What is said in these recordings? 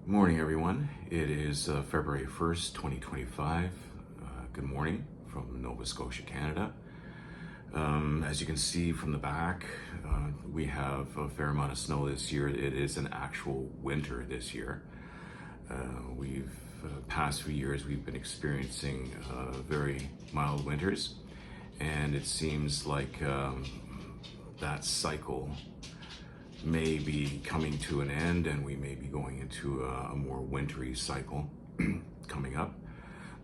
Morning, everyone. It is February 1st, 2025. Good morning from Nova Scotia, Canada. As you can see from the back, we have a fair amount of snow this year. It is an actual winter this year. Past few years, we've been experiencing very mild winters, and it seems like that cycle may be coming to an end, and we may be going into a more wintry cycle coming up.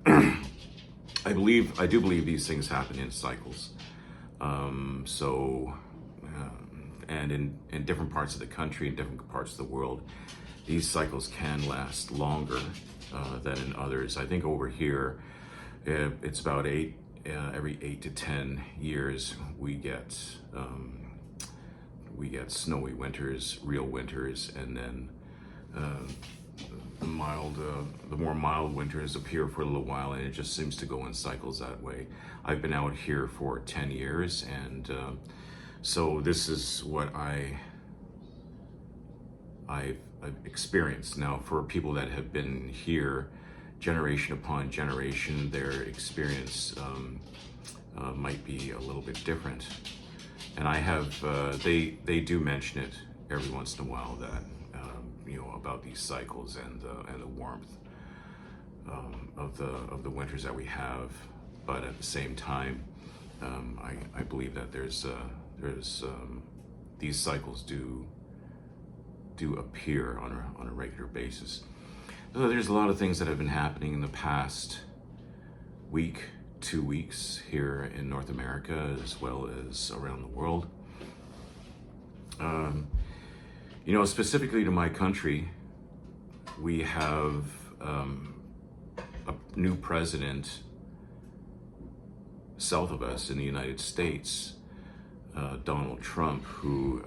I do believe these things happen in cycles. And in different parts of the country, in different parts of the world, these cycles can last longer than in others. I think over here, it's about every 8 to 10 years we get snowy winters, real winters, and then the more mild winters appear for a little while, and it just seems to go in cycles that way. I've been out here for 10 years, and so this is what I've experienced. Now, for people that have been here generation upon generation, their experience might be a little bit different. And I have, they do mention it every once in a while that, about these cycles and the warmth of the winters that we have. But at the same time, I believe that there's these cycles do appear on a regular basis. So there's a lot of things that have been happening in the past week, 2 weeks here in North America as well as around the world. Specifically to my country, we have a new president south of us in the United States, Donald Trump, who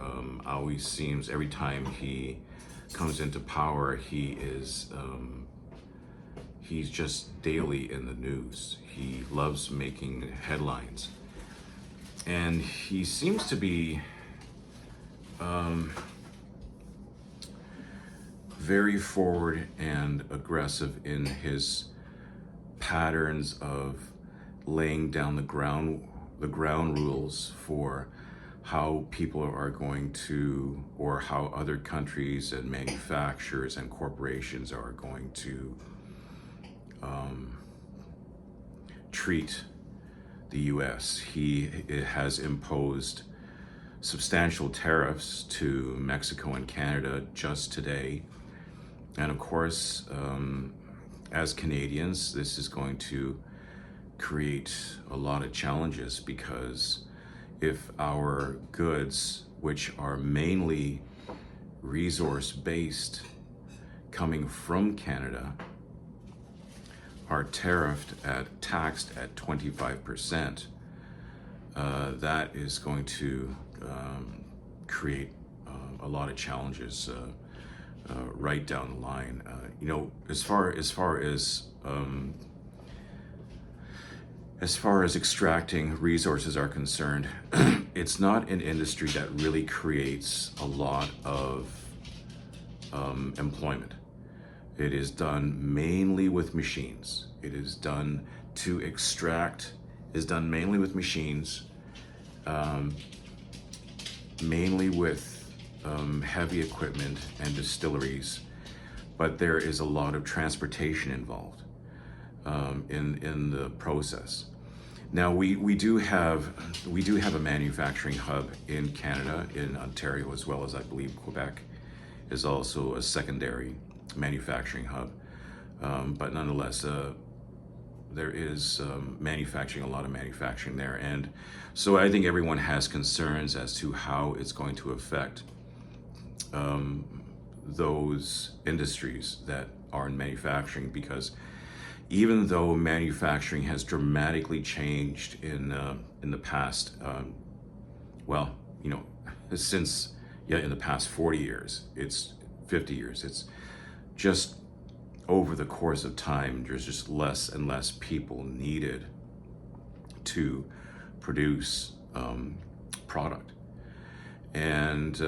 always seems, every time he comes into power, he's just daily in the news. He loves making headlines. And he seems to be very forward and aggressive in his patterns of laying down the ground rules for how people are going to, or how other countries and manufacturers and corporations are going to treat the US. He has imposed substantial tariffs to Mexico and Canada just today. And of course, as Canadians, this is going to create a lot of challenges, because if our goods, which are mainly resource-based, coming from Canada, are taxed at 25%, that is going to create a lot of challenges right down the line. As far as extracting resources are concerned, it's not an industry that really creates a lot of employment. It is done mainly with machines. It is done to extract, is done mainly with machines, mainly with heavy equipment and distilleries, but there is a lot of transportation involved in the process. Now we do have a manufacturing hub in Canada, in Ontario, as well as I believe Quebec is also a secondary manufacturing hub, but nonetheless there is a lot of manufacturing there. And so I think everyone has concerns as to how it's going to affect those industries that are in manufacturing, because even though manufacturing has dramatically changed in the past, in the past 40 years, it's 50 years, it's just over the course of time, there's just less and less people needed to produce product. And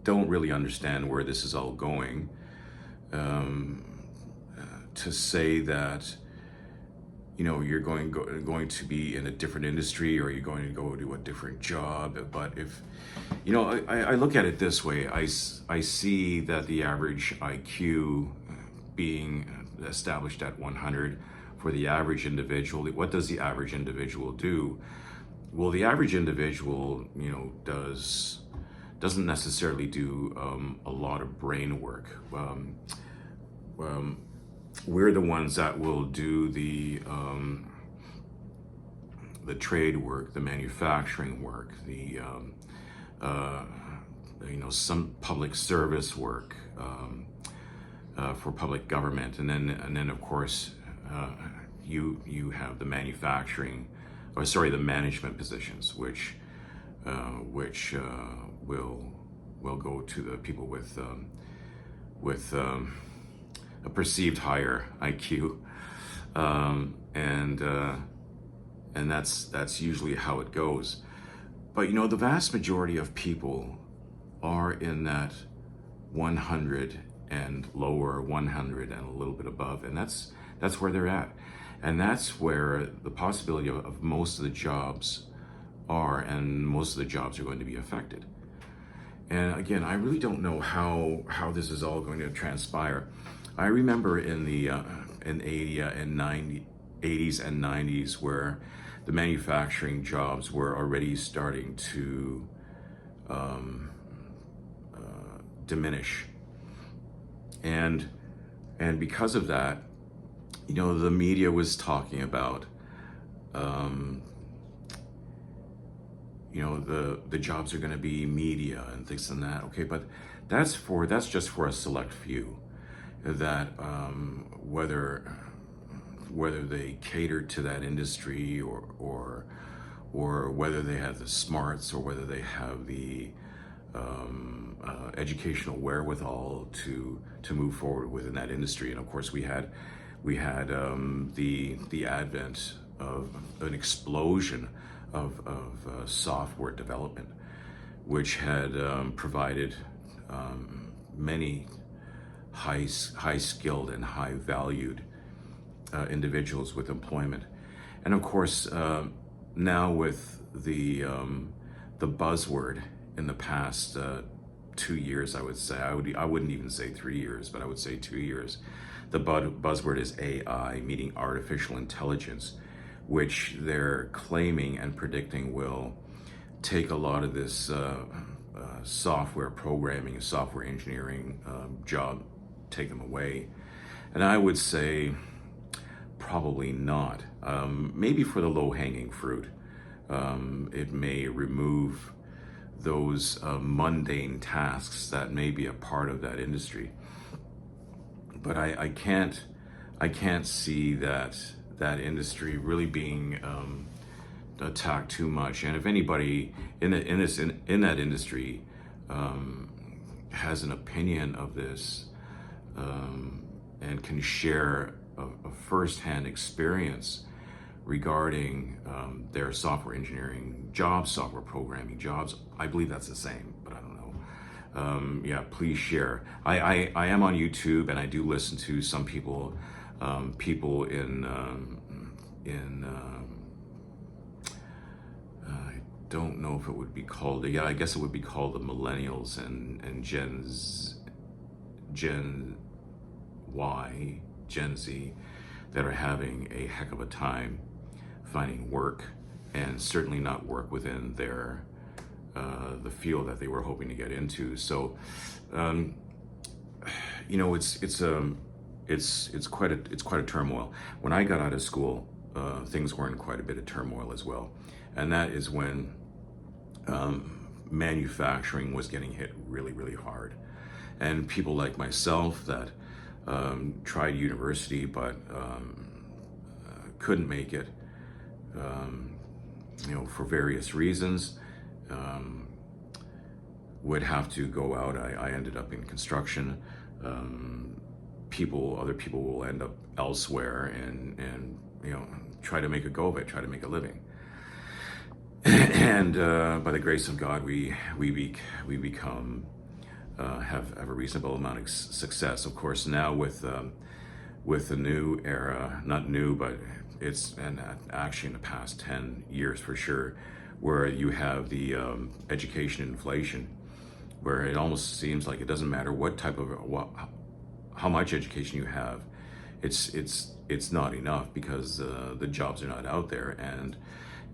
don't really understand where this is all going. To say that, you know, you're going to be in a different industry, or you're going to go to a different job. But if, you know, I look at it this way. I see that the average IQ being established at 100 for the average individual. What does the average individual do? Well, the average individual, you know, doesn't necessarily do a lot of brain work. We're the ones that will do the trade work, the manufacturing work, the you know, some public service work for public government, and then of course you have the manufacturing, or sorry, the management positions, which will go to the people with a perceived higher IQ, and that's usually how it goes. But you know, the vast majority of people are in that 100 and lower, 100 and a little bit above, and that's where they're at, and that's where the possibility of most of the jobs are, and most of the jobs are going to be affected. And again, I really don't know how this is all going to transpire. I remember in the in 80s and 90s where the manufacturing jobs were already starting to diminish, and because of that, you know, the media was talking about you know, the jobs are going to be media and things and that. Okay, but that's just for a select few. That whether they cater to that industry, or whether they have the smarts, or whether they have the educational wherewithal to move forward within that industry. And of course, we had the advent of an explosion of software development, which had provided many high skilled and high valued individuals with employment. And of course, now with the buzzword in the past 2 years, I would say, I wouldn't even say 3 years, but I would say 2 years. The buzzword is AI, meaning artificial intelligence, which they're claiming and predicting will take a lot of this software programming, software engineering job, take them away. And I would say probably not. Maybe for the low-hanging fruit, it may remove those mundane tasks that may be a part of that industry. But I can't see that industry really being attacked too much. And if anybody in that industry has an opinion of this, and can share a first-hand experience regarding their software engineering jobs, software programming jobs, I believe that's the same, but I don't know. Yeah, please share. I am on YouTube, and I do listen to some people I don't know if it would be called, yeah, I guess it would be called the millennials and Gen Y, Gen Z, that are having a heck of a time finding work, and certainly not work within their the field that they were hoping to get into. So, you know, it's quite a turmoil. When I got out of school, things were in quite a bit of turmoil as well, and that is when manufacturing was getting hit really hard, and people like myself that tried university but couldn't make it, you know, for various reasons, would have to go out. I ended up in construction. Other people will end up elsewhere and you know, try to make a go of it, try to make a living. And by the grace of God, we become have a reasonable amount of success. Of course, now with the new era, not new, but it's and actually in the past 10 years for sure, where you have the education inflation, where it almost seems like it doesn't matter what type of how much education you have, it's not enough because the jobs are not out there. And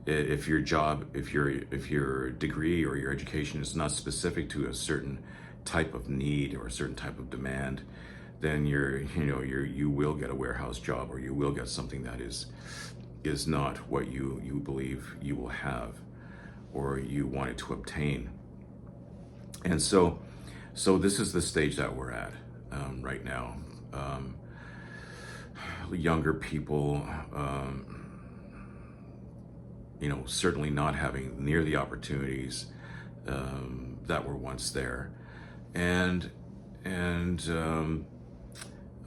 if your job, if your degree or your education is not specific to a certain type of need or a certain type of demand, then you will get a warehouse job, or you will get something that is not what you believe you will have or you wanted to obtain. And so this is the stage that we're at right now. Younger people, certainly not having near the opportunities that were once there, and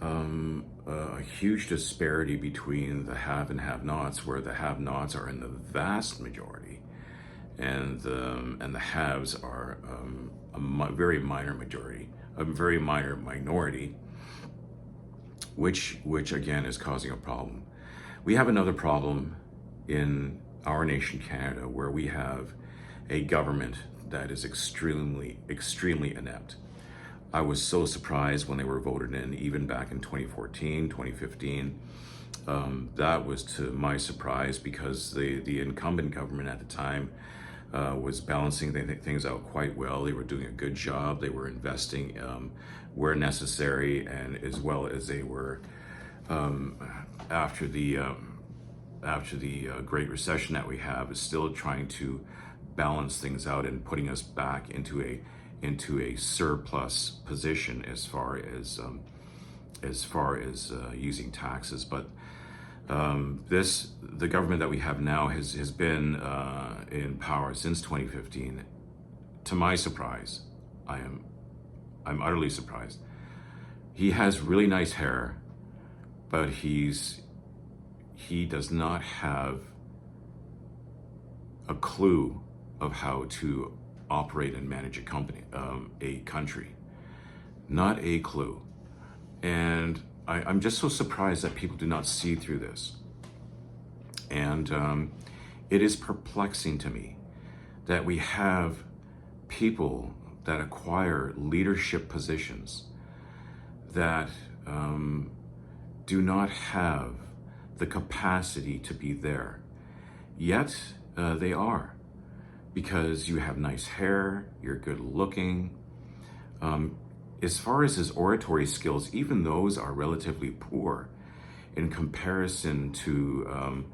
a huge disparity between the have and have-nots, where the have-nots are in the vast majority, and the haves are a very minor majority, a very minor minority, which again is causing a problem. We have another problem in our nation, Canada, where we have a government that is extremely inept. I was so surprised when they were voted in, even back in 2014, 2015. That was to my surprise, because the incumbent government at the time was balancing things out quite well. They were doing a good job. They were investing where necessary, and as well as they were after the Great Recession that we have, is still trying to balance things out and putting us back into a surplus position as far as using taxes. But the government that we have now has been in power since 2015. To my surprise, I'm utterly surprised. He has really nice hair, but he does not have a clue of how to operate and manage a country. Not a clue. And I'm just so surprised that people do not see through this. And it is perplexing to me that we have people that acquire leadership positions that do not have the capacity to be there. Yet they are, because you have nice hair, you're good looking. As far as his oratory skills, even those are relatively poor in comparison to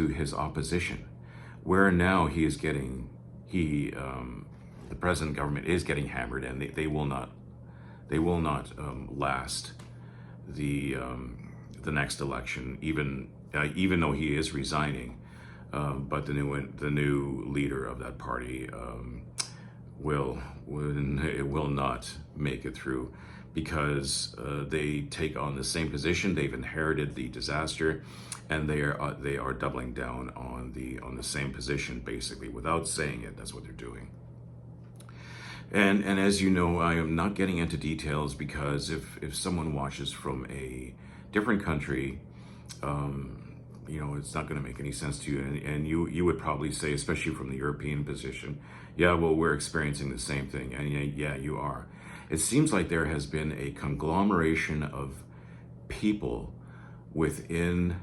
his opposition, where now the present government is getting hammered, and they will not last the next election, even though he is resigning. But the new leader of that party will not make it through, because they take on the same position. They've inherited the disaster, and they are doubling down on the same position, basically, without saying it. That's what they're doing. And as you know, I am not getting into details, because if someone watches from a different country, it's not going to make any sense to you, and you would probably say, especially from the European position, yeah, well, we're experiencing the same thing. And yeah, you are. It seems like there has been a conglomeration of people within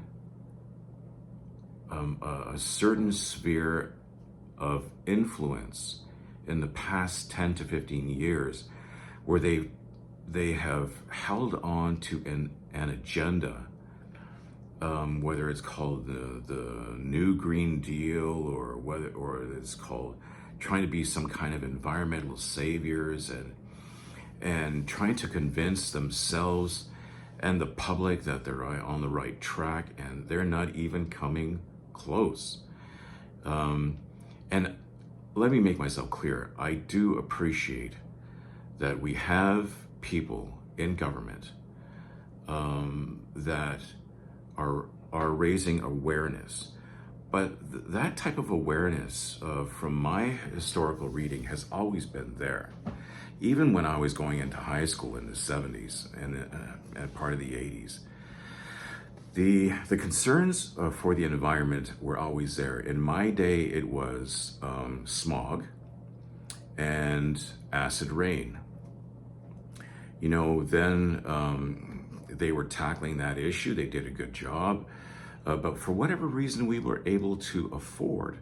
a certain sphere of influence in the past 10 to 15 years, where they have held on to an agenda, whether it's called the New Green Deal, or it's called trying to be some kind of environmental saviors, and trying to convince themselves and the public that they're on the right track, and they're not even coming close. And let me make myself clear. I do appreciate that we have people in government that are raising awareness. But that type of awareness, from my historical reading, has always been there. even when I was going into high school in the 70s and part of the 80s, the concerns for the environment were always there. In my day, it was smog and acid rain. Then they were tackling that issue. They did a good job. But for whatever reason, we were able to afford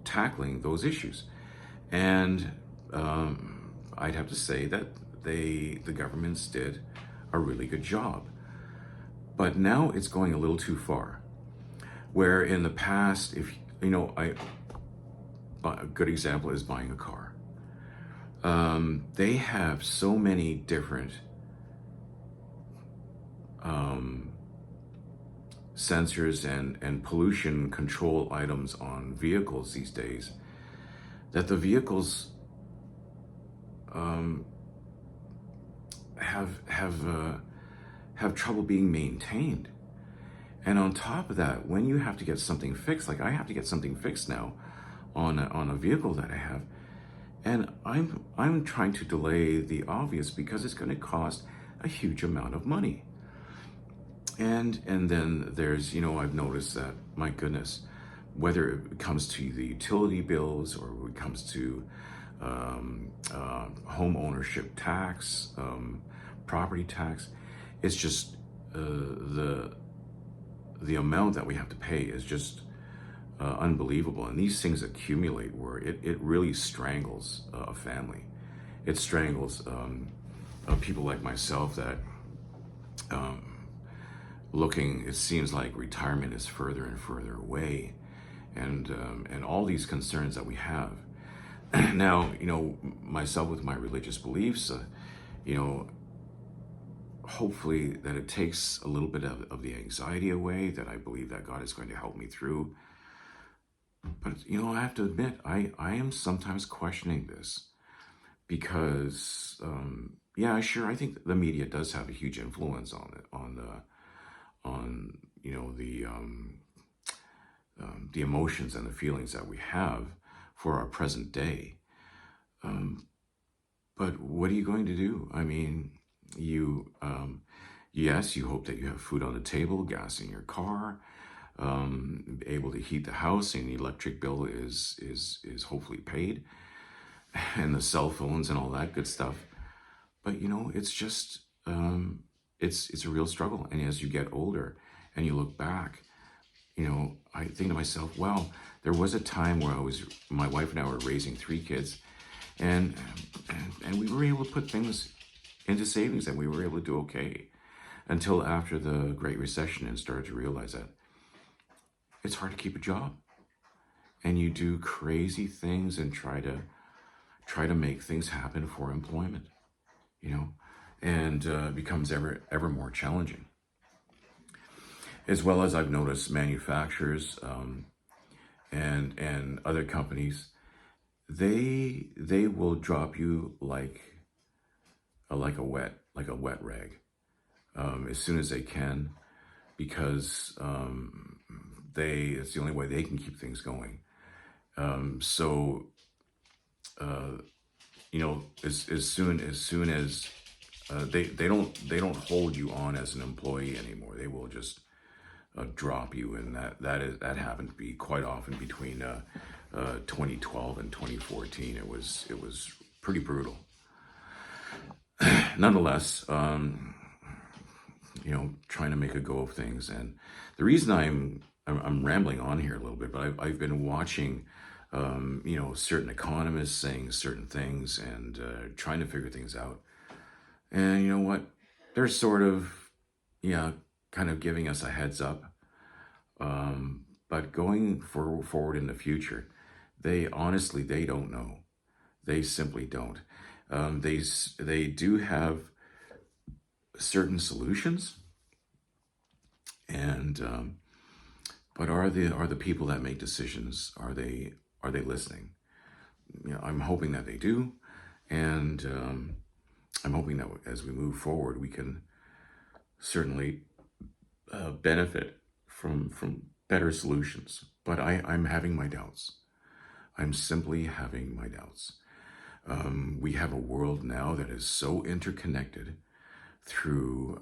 tackling those issues. And I'd have to say that the governments did a really good job. But now it's going a little too far. Where in the past, a good example is buying a car. They have so many different sensors and pollution control items on vehicles these days that the vehicles have trouble being maintained. And on top of that, when you have to get something fixed, like I have to get something fixed now on a vehicle that I have, and I'm trying to delay the obvious because it's going to cost a huge amount of money. And then there's, I've noticed that, my goodness, whether it comes to the utility bills or when it comes to home ownership tax, property tax, it's just the amount that we have to pay is just unbelievable. And these things accumulate where it really strangles a family. It strangles people like myself that it seems like retirement is further and further away, and all these concerns that we have. Now, myself with my religious beliefs, hopefully that it takes a little bit of the anxiety away, that I believe that God is going to help me through. But, I have to admit, I am sometimes questioning this because, yeah, sure, I think the media does have a huge influence on it, on the emotions and the feelings that we have for our present day. But what are you going to do? I mean, yes, you hope that you have food on the table, gas in your car, able to heat the house, and the electric bill is hopefully paid, and the cell phones and all that good stuff. But it's just it's a real struggle. And as you get older and you look back, I think to myself, well, there was a time where my wife and I were raising 3 kids, and we were able to put things into savings, and we were able to do okay until after the Great Recession, and started to realize that it's hard to keep a job, and you do crazy things and try to make things happen for employment, and it becomes ever more challenging. As well as I've noticed manufacturers and other companies, they will drop you like a wet rag as soon as they can, because it's the only way they can keep things going. So as soon as they don't hold you on as an employee anymore, they will just drop you. And that happened to be quite often between 2012 and 2014. It was pretty brutal. Nonetheless, trying to make a go of things. And the reason I'm rambling on here a little bit, but I've been watching certain economists saying certain things and trying to figure things out. And you know what? They're sort of, kind of giving us a heads up. But going forward in the future, they don't know. They simply don't. They do have certain solutions, and but are the people that make decisions, are they listening? I'm hoping that they do, and I'm hoping that as we move forward, we can certainly benefit from better solutions. But I'm having my doubts. I'm simply having my doubts. We have a world now that is so interconnected through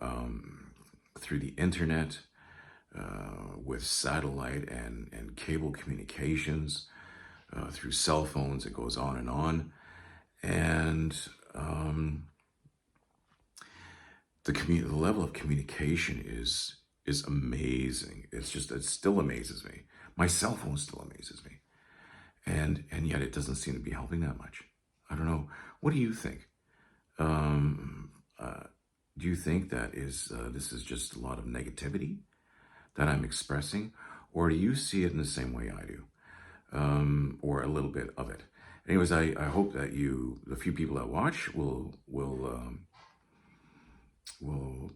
through the internet, with satellite and cable communications, through cell phones. It goes on and on, and the level of communication is amazing. It still amazes me. My cell phone still amazes me, and yet it doesn't seem to be helping that much. I don't know. What do you think? Um, do you think that this is just a lot of negativity that I'm expressing, or do you see it in the same way I do, or a little bit of it? Anyways, I hope that the few people that watch, will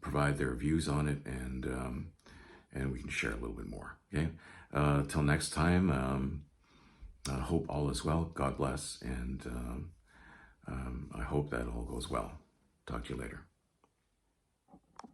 provide their views on it, and we can share a little bit more. Okay. Till next time. I hope all is well. God bless, and I hope that all goes well. Talk to you later.